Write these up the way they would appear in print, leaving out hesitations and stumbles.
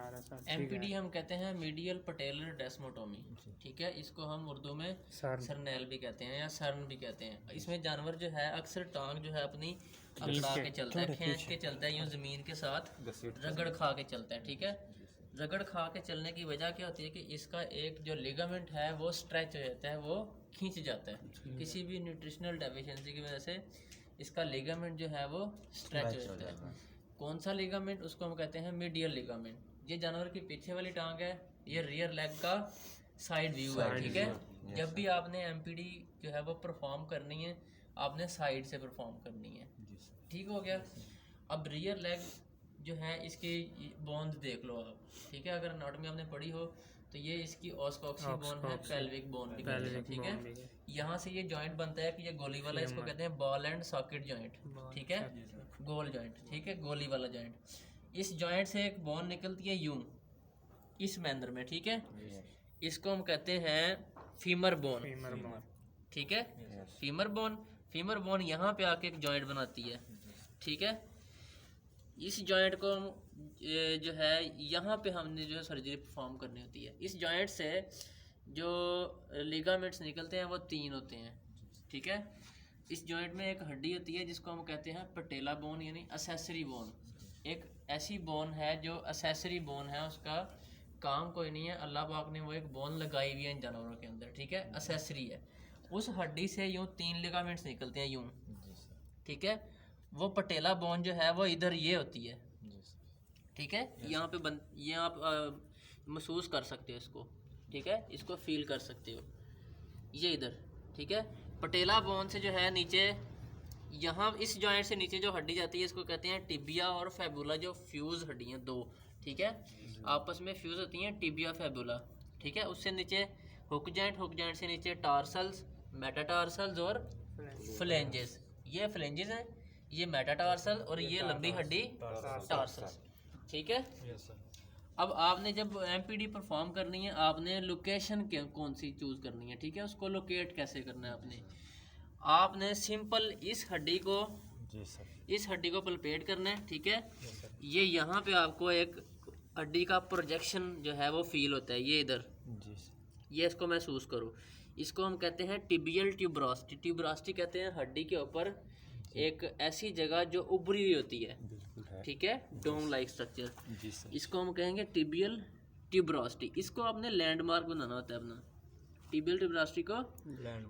MPD हम कहते हैं मीडियल पटेलर डेस्मोटोमी, ठीक है। इसको हम उर्दू में सरनेल भी कहते हैं या सर्न भी कहते हैं। इसमें जानवर जो है अक्सर टांग जो है अपनी अकड़ा के चलता है, खींच के चलता है, यूँ ज़मीन के साथ रगड़ खा के चलता है, ठीक है। रगड़ खा के चलने की वजह क्या होती है कि इसका एक जो लिगामेंट है वो स्ट्रेच हो जाता है, वो खींच जाता है। किसी भी न्यूट्रिशनल डेफिशिएंसी की वजह से इसका लिगामेंट जो है वो स्ट्रेच हो जाता है। कौन सा लिगामेंट? उसको हम कहते हैं मीडियल लिगामेंट। ये जानवर की पीछे वाली टांग है, ये रियर लेग का साइड व्यू है, ठीक है। जब भी आपने एमपीडी जो है वो परफॉर्म करनी है, आपने साइड से परफॉर्म करनी है, ठीक हो गया। अब रियर लेग जो है इसकी बोन्स देख लो आप, ठीक है। अगर एनाटॉमी आपने पढ़ी हो तो ये इसकी ऑस्कॉक्सी बोन है, पेल्विक बोन भी कहते हैं, ठीक है। यहाँ से ये जॉइंट बनता है कि ये गोली वाला, इसको कहते हैं बॉल एंड सॉकेट जॉइंट, ठीक है, गोल जॉइंट, ठीक है, गोली वाला जॉइंट। इस जॉइंट से एक बोन निकलती है यूं इस मैनर में, ठीक है। इसको हम कहते हैं फीमर बोन, ठीक है, फीमर बोन। फीमर बोन यहाँ पे आके एक जॉइंट बनाती है, ठीक है। इस जॉइंट को हम जो है यहाँ पे हमने जो है सर्जरी परफॉर्म करनी होती है। इस जॉइंट से जो लिगामेंट्स निकलते हैं वो 3 होते हैं, ठीक है। इस जॉइंट में एक हड्डी होती है जिसको हम कहते हैं पटेला बोन यानी असेसरी बोन। एक ऐसी बोन है जो असेसरी बोन है, उसका काम कोई नहीं है, अल्लाह पाक ने वो एक बोन लगाई हुई है इन जानवरों के अंदर, ठीक है, असेसरी है। उस हड्डी से यूँ 3 लिगामेंट्स निकलते हैं यूँ, ठीक है। वो पटेला बोन जो है वो इधर ये होती है, ठीक है। यहाँ पे ये आप महसूस कर सकते हो इसको, ठीक है, इसको फील कर सकते हो, ये इधर, ठीक है। पटेला बोन से जो है नीचे यहाँ इस जॉइंट से नीचे जो हड्डी जाती है इसको कहते हैं टिबिया और फैबुला, जो फ्यूज हड्डियाँ 2, ठीक है, आपस में फ्यूज होती हैं, टिबिया फैबुला, ठीक है। उससे नीचे हुक जॉइंट से नीचे टार्सल्स, मेटाटार्सल्स और फ्लेंजेस। ये फ्लेंजेस हैं, ये मेटाटार्सल और ये लंबी हड्डी टार्सल्स, ठीक है। अब आपने जब एमपीडी परफॉर्म करनी है, आपने लोकेशन कौन सी चूज करनी है, ठीक है, उसको लोकेट कैसे करना है आपने सिंपल इस हड्डी को पलपेट करना है, ठीक है। ये यहाँ पे आपको एक हड्डी का प्रोजेक्शन जो है वो फील होता है, ये इधर, ये इसको महसूस करो। इसको हम कहते हैं टिबियल ट्यूबरास्टी। ट्यूबरास्टी कहते हैं हड्डी के ऊपर एक ऐसी जगह जो उभरी हुई होती है, ठीक है, डोम लाइक स्ट्रक्चर, इसको हम कहेंगे टिबियल ट्यूबरास्टी। इसको आपने लैंडमार्क बनाना होता है अपना, टिबियल ट्यूबरास्टी को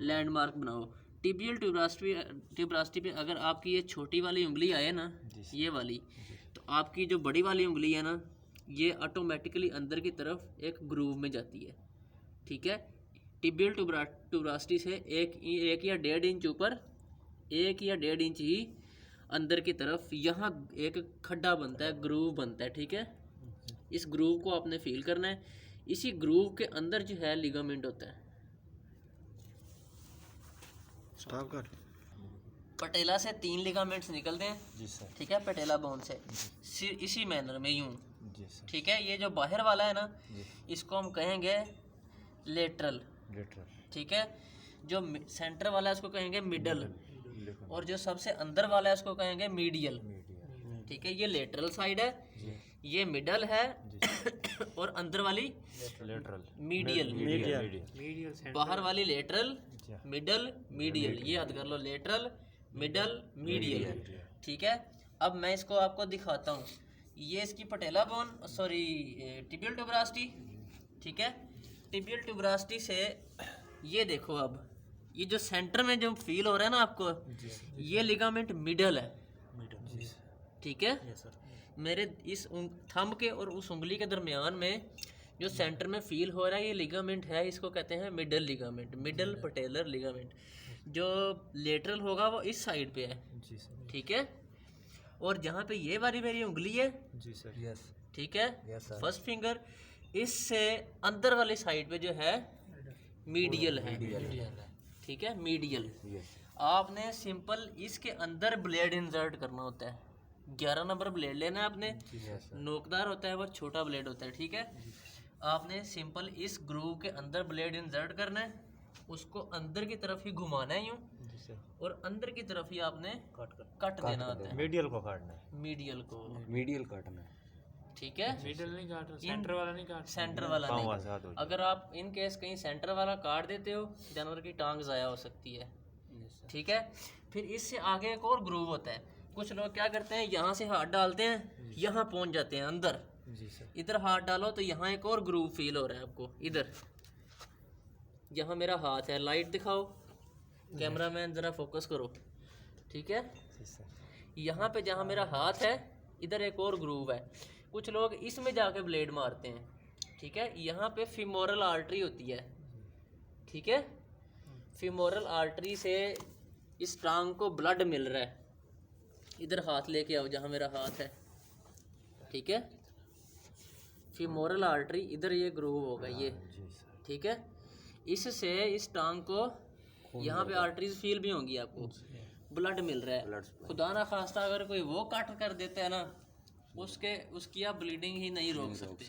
लैंडमार्क बनाओ। टिबियल ट्यूबरास्टी पे अगर आपकी ये छोटी वाली उंगली आए ना, ये वाली, तो आपकी जो बड़ी वाली उंगली है ना, ये ऑटोमेटिकली अंदर की तरफ एक ग्रूव में जाती है, ठीक है। टिबियल ट्यूबरास्टी से एक या 1.5 इंच ऊपर, 1 या 1.5 इंच ही अंदर की तरफ यहाँ एक खड्डा बनता है, ग्रूव बनता है, ठीक है। इस ग्रूव को आपने फील करना है। इसी ग्रूव के अंदर जो है लिगामेंट होता है। स्टॉप कर। पटेला से 3 लिगामेंट्स निकलते हैं, ठीक है, पटेला बोन से इसी मैनर में यूं, ठीक है। ये जो बाहर वाला है ना, इसको हम कहेंगे लेटरल, ठीक है। जो सेंटर वाला है उसको कहेंगे मिडल, और जो सबसे अंदर वाला है उसको कहेंगे मीडियल, ठीक है। ये लेटरल साइड है, ये मिडल है और अंदर वाली मीडियल, बाहर वाली लेटरल, मिडल, मीडियल, ये याद कर लो, लेटरल, मिडल, मीडियल, ठीक है। अब मैं इसको आपको दिखाता हूँ। ये इसकी पटेला बोन, सॉरी टिबियल ट्यूबरास्टी, ठीक है। टिबियल ट्यूबरास्टी से ये देखो, अब ये जो सेंटर में जो फील हो रहा है ना आपको, ये लिगामेंट मिडल है, ठीक है। मेरे इस थंब के और उस उंगली के दरमियान में जो सेंटर में फील हो रहा है, ये लिगामेंट है, इसको कहते हैं middle ligament, middle patellar ligament. जो लेटरल होगा वो इस साइड पे है, ठीक है। और जहाँ पे ये वाली मेरी उंगली है, ठीक है, फर्स्ट फिंगर, इससे अंदर वाली साइड पे जो है मीडियल है, ठीक है, मीडियल। आपने सिंपल इसके अंदर ब्लेड इंसर्ट करना होता है। 11 नंबर ब्लेड लेना है आपने, नोकदार होता है, वो छोटा ब्लेड होता है, ठीक है। आपने सिंपल इस ग्रूव के अंदर ब्लेड इंसर्ट करना है, उसको अंदर की तरफ ही घुमाना है यूं, और अंदर की तरफ ही आपने कट देना होता है। मीडियल को काटना है, मीडियल को मीडियल काटना है, ठीक है, मिडल नहीं काट रहा, सेंटर वाला नहीं काट, सेंटर वाला नहीं। अगर आप इन केस कहीं सेंटर वाला काट देते हो, जानवर की टांग ज़ाया हो सकती है। ठीक है, फिर इससे आगे एक और ग्रूव होता है। कुछ लोग क्या करते हैं, यहाँ से हाथ डालते हैं, यहाँ पहुँच जाते हैं अंदर। जी सर। इधर हाथ डालो तो यहाँ एक और ग्रूव फील हो रहा है आपको। इधर यहाँ मेरा हाथ है, लाइट दिखाओ, कैमरामैन ज़रा फोकस करो। ठीक है, यहाँ पे जहाँ मेरा हाथ है, इधर एक और ग्रूव है। कुछ लोग इसमें जाके ब्लेड मारते हैं। ठीक है, यहाँ पे फीमोरल आर्टरी होती है। ठीक है, फीमोरल आर्टरी से इस टांग को ब्लड मिल रहा है। इधर हाथ लेके आओ जहाँ मेरा हाथ है। ठीक है, फीमोरल आर्टरी इधर ये ग्रूव होगा ये। ठीक है, इससे इस टांग को यहाँ पे आर्टरीज फील भी होंगी आपको, ब्लड मिल रहा है। खुदा ना खास्ता अगर कोई वो कट कर देता है ना, उसकी आप ब्लीडिंग ही नहीं रोक सकते।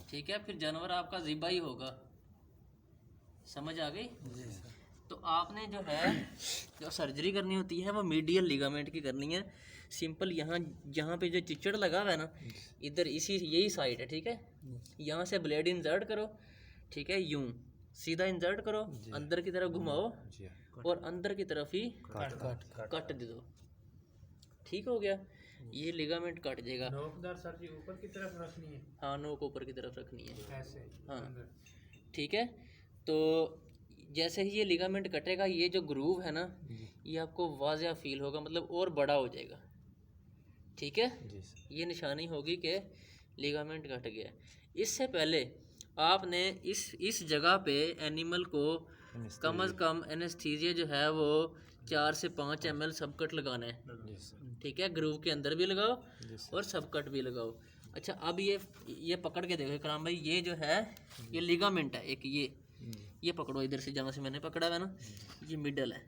ठीक है, फिर जानवर आपका ज़िबा ही होगा। समझ आ गई? तो आपने जो है जो सर्जरी करनी होती है वो मीडियल लिगामेंट की करनी है। सिंपल यहाँ पे जो चिचड़ लगा हुआ है ना, इधर यही साइड है। ठीक है, यहाँ से ब्लेड इंसर्ट करो। ठीक है, यूं सीधा इंसर्ट करो, अंदर की तरफ घुमाओ और अंदर की तरफ ही कट दे दो। ठीक हो गया, ये लिगामेंट कट जाएगा। नोकदार सर जी ऊपर की तरफ रखनी है। हाँ, नोक ऊपर की तरफ रखनी है ऐसे। हाँ, ठीक है। तो जैसे ही ये लिगामेंट कटेगा, ये जो ग्रूव है ना, ये आपको वाज़िया फील होगा, मतलब और बड़ा हो जाएगा। ठीक है, ये निशानी होगी कि लिगामेंट कट गया। इससे पहले आपने इस जगह पे एनिमल को कम से कम एनेस्थीसिया जो है वो 4 से 5 ml सबकट लगाना है। ठीक है, ग्रूव के अंदर भी लगाओ और सबकट भी लगाओ। अच्छा, अब ये पकड़ के देखो इकराम भाई, ये जो है ये लिगामेंट है एक, ये पकड़ो इधर से जहाँ से मैंने पकड़ा है ना, ये मिडल है।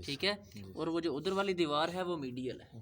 ठीक है, और वो जो उधर वाली दीवार है वो मीडियल है।